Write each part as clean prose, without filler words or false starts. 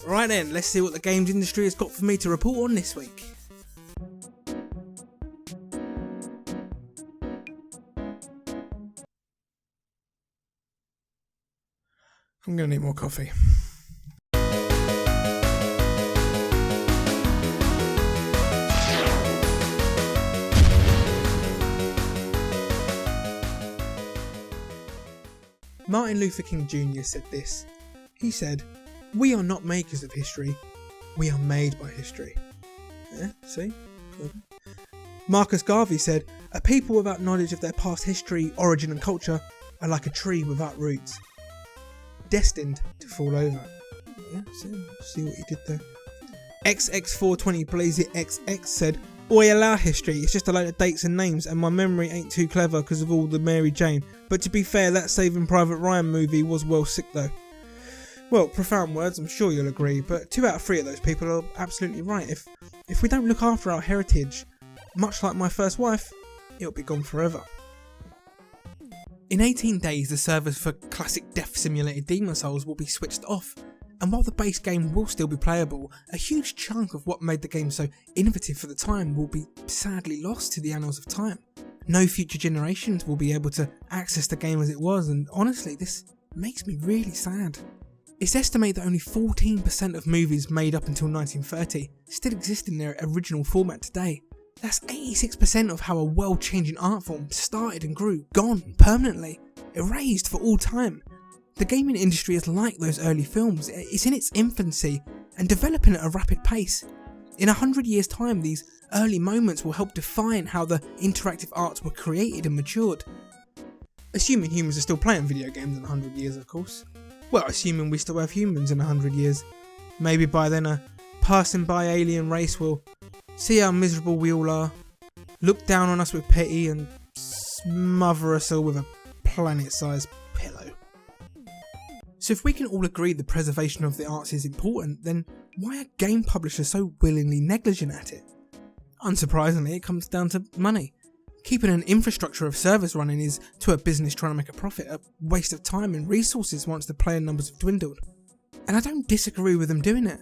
Right then, let's see what the games industry has got for me to report on this week. I'm going to need more coffee. Martin Luther King Jr. said this. He said, "We are not makers of history, we are made by history." Yeah, see? Marcus Garvey said, "A people without knowledge of their past history, origin and culture are like a tree without roots, destined to fall over." Yeah, see what he did there. XX420 Blaze It XX said, "Oi, allow history, it's just a load of dates and names and my memory ain't too clever because of all the Mary Jane. But to be fair, that Saving Private Ryan movie was well sick though." Well, profound words, I'm sure you'll agree, but 2 out of 3 of those people are absolutely right. If we don't look after our heritage, much like my first wife, it'll be gone forever. In 18 days, the servers for classic death simulated Demon's Souls will be switched off, and while the base game will still be playable, a huge chunk of what made the game so innovative for the time will be sadly lost to the annals of time. No future generations will be able to access the game as it was, and honestly, this makes me really sad. It's estimated that only 14% of movies made up until 1930 still exist in their original format today. That's 86% of how a world-changing art form started and grew, gone permanently, erased for all time. The gaming industry is like those early films, it's in its infancy and developing at a rapid pace. In 100 years' time, these early moments will help define how the interactive arts were created and matured. Assuming humans are still playing video games in 100 years, of course. Well, assuming we still have humans in 100 years. Maybe by then a passing by alien race will see how miserable we all are, look down on us with pity and smother us all with a planet-sized pillow. So if we can all agree the preservation of the arts is important, then why are game publishers so willingly negligent at it? Unsurprisingly, it comes down to money. Keeping an infrastructure of servers running is, to a business trying to make a profit, a waste of time and resources once the player numbers have dwindled. And I don't disagree with them doing it.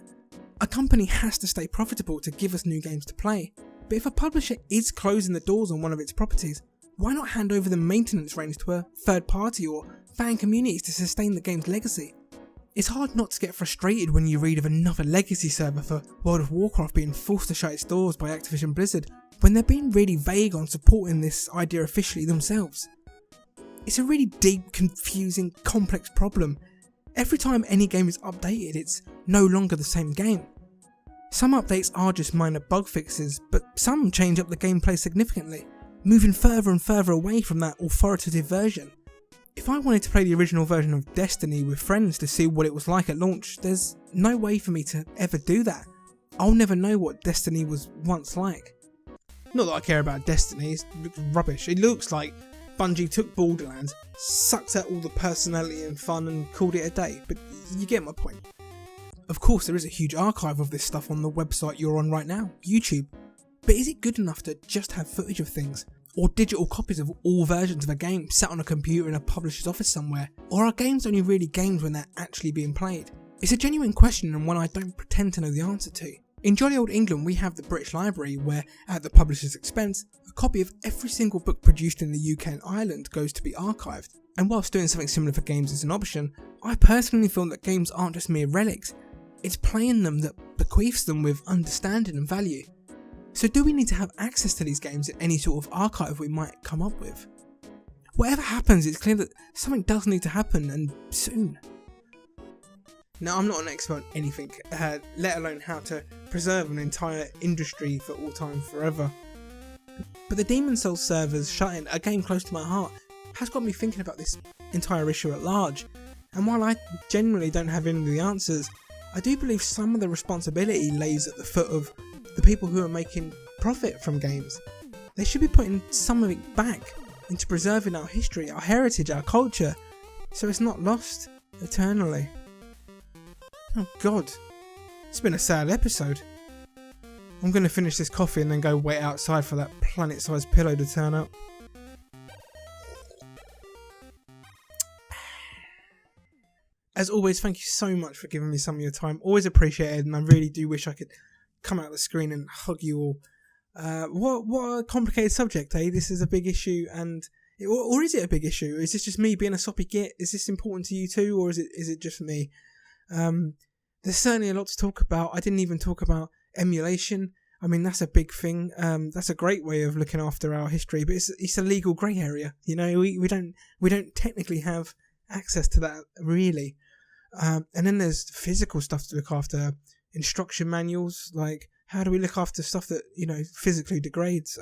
A company has to stay profitable to give us new games to play, but if a publisher is closing the doors on one of its properties, why not hand over the maintenance reins to a third party or fan communities to sustain the game's legacy? It's hard not to get frustrated when you read of another legacy server for World of Warcraft being forced to shut its doors by Activision Blizzard, when they're being really vague on supporting this idea officially themselves. It's a really deep, confusing, complex problem. Every time any game is updated, it's no longer the same game. Some updates are just minor bug fixes, but some change up the gameplay significantly, moving further and further away from that authoritative version. If I wanted to play the original version of Destiny with friends to see what it was like at launch, there's no way for me to ever do that. I'll never know what Destiny was once like. Not that I care about Destiny, it looks rubbish. It looks like Bungie took Borderlands, sucked out all the personality and fun and called it a day, but you get my point. Of course there is a huge archive of this stuff on the website you're on right now, YouTube, but is it good enough to just have footage of things? Or digital copies of all versions of a game sat on a computer in a publisher's office somewhere? Or are games only really games when they're actually being played? It's a genuine question and one I don't pretend to know the answer to. In jolly old England we have the British Library where, at the publisher's expense, a copy of every single book produced in the UK and Ireland goes to be archived. And whilst doing something similar for games is an option, I personally feel that games aren't just mere relics, it's playing them that bequeaths them with understanding and value. So do we need to have access to these games in any sort of archive we might come up with? Whatever happens, it's clear that something does need to happen, and soon. Now, I'm not an expert on anything, let alone how to preserve an entire industry for all time forever. But the Demon's Souls servers shutting, a game close to my heart, has got me thinking about this entire issue at large. And while I generally don't have any of the answers, I do believe some of the responsibility lays at the foot of the people who are making profit from games. They should be putting some of it back into preserving our history, our heritage, our culture, so it's not lost eternally. Oh God, it's been a sad episode. I'm going to finish this coffee and then go wait outside for that planet-sized pillow to turn up. as always, thank you so much for giving me some of your time. Always appreciated, and I really do wish I could come out of the screen and hug you all. What a complicated subject, eh? This is a big issue, or is it a big issue? Is this just me being a soppy git? Is this important to you too, or is it just me? There's certainly a lot to talk about. I didn't even talk about emulation. I mean, that's a big thing. That's a great way of looking after our history, but it's a legal grey area. You know, we don't technically have access to that really. And then there's physical stuff to look after, instruction manuals. Like, how do we look after stuff that, you know, physically degrades?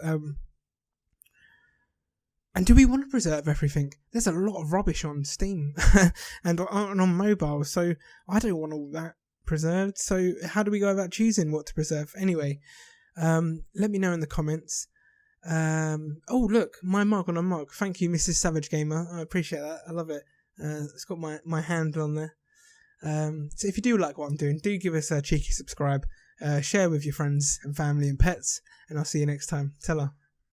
And do we want to preserve everything? There's a lot of rubbish on Steam and on mobile, so I don't want all that preserved. So how do we go about choosing what to preserve? Anyway, let me know in the comments. Oh look, my mug on a mug. Thank you, Mrs. Savage Gamer. I appreciate that. I love it. It's got my handle on there. So if you do like what I'm doing, do give us a cheeky subscribe. Share with your friends and family and pets, and I'll see you next time. Ta-ra.